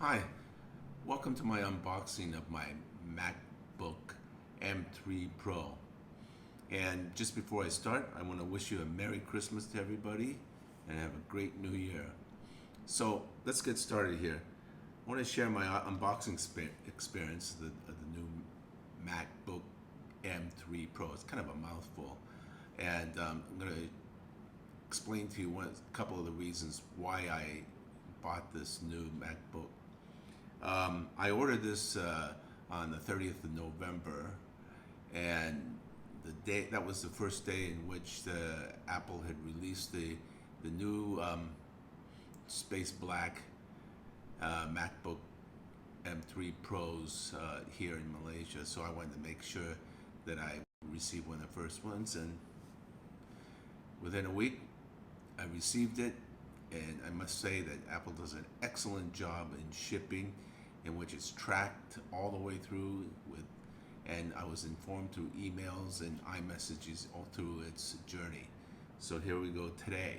Hi, welcome to my unboxing of my MacBook M3 Pro. And just before I start, I want to wish you a Merry Christmas to everybody and have a great New Year. So let's get started here. I want to share my unboxing experience of the new MacBook M3 Pro. It's kind of a mouthful. And I'm going to explain to you a couple of the reasons why I bought this new MacBook. I ordered this on the 30th of November, and that was the first day in which Apple had released the new space black MacBook M3 Pros here in Malaysia. So I wanted to make sure that I received one of the first ones, and within a week I received it. And I must say that Apple does an excellent job in shipping, in which it's tracked all the way through and I was informed through emails and iMessages all through its journey. So here we go today.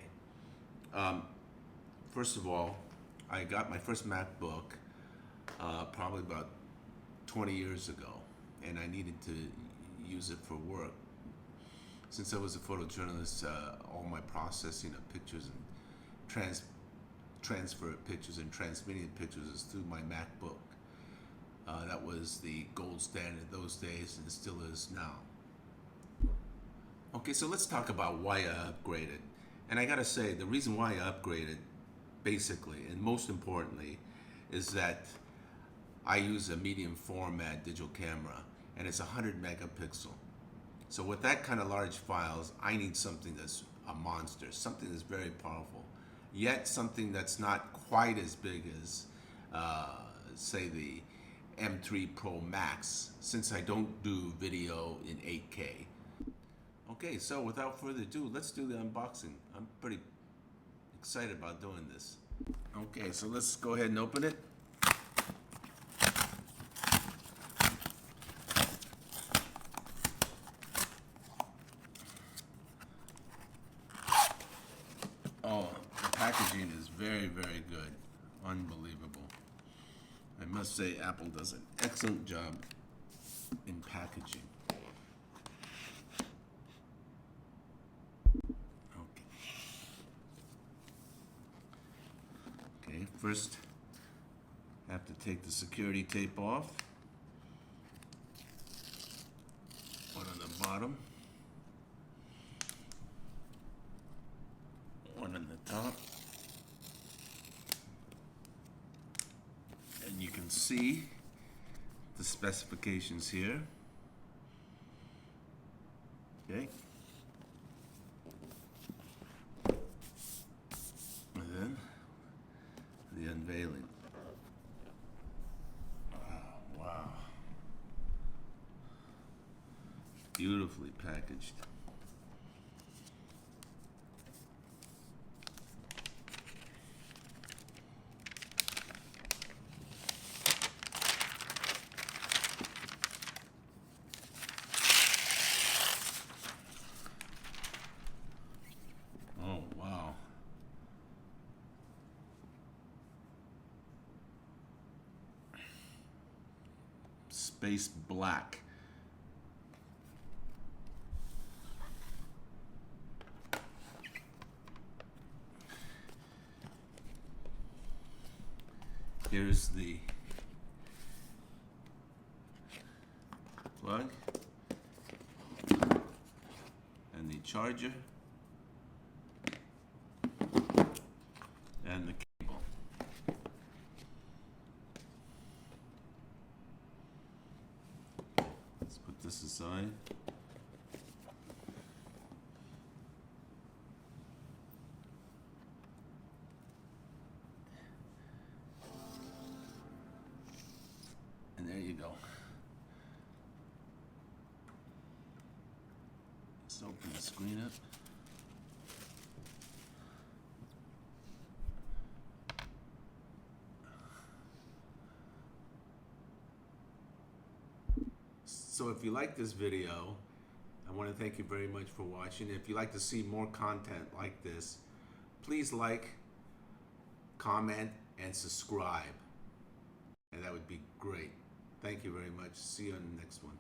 First of all, I got my first MacBook probably about 20 years ago, and I needed to use it for work. Since I was a photojournalist, all my processing of pictures and transfer of pictures and transmitting pictures is through my MacBook. That was the gold standard those days, and it still is now. Okay, so let's talk about why I upgraded. And I gotta say, the reason why I upgraded, basically, and most importantly, is that I use a medium format digital camera, and it's 100 megapixel. So with that kind of large files, I need something that's a monster, something that's very powerful, yet something that's not quite as big as, say, the M3 Pro Max, since I don't do video in 8K. Okay, so without further ado, let's do the unboxing. I'm pretty excited about doing this. Okay, so let's go ahead and open it. Oh, the packaging is very, very good. Unbelievable. I must say Apple does an excellent job in packaging. Okay, first I have to take the security tape off. One on the bottom. One on the top. And you can see the specifications here. Okay. And then the unveiling. Wow. Beautifully packaged. Space black. Here's the plug and the charger and the cable. Let's put this aside. And there you go. Let's open the screen up. So if you like this video, I want to thank you very much for watching. If you'd like to see more content like this, please like, comment, and subscribe. and that would be great. Thank you very much. See you on the next one.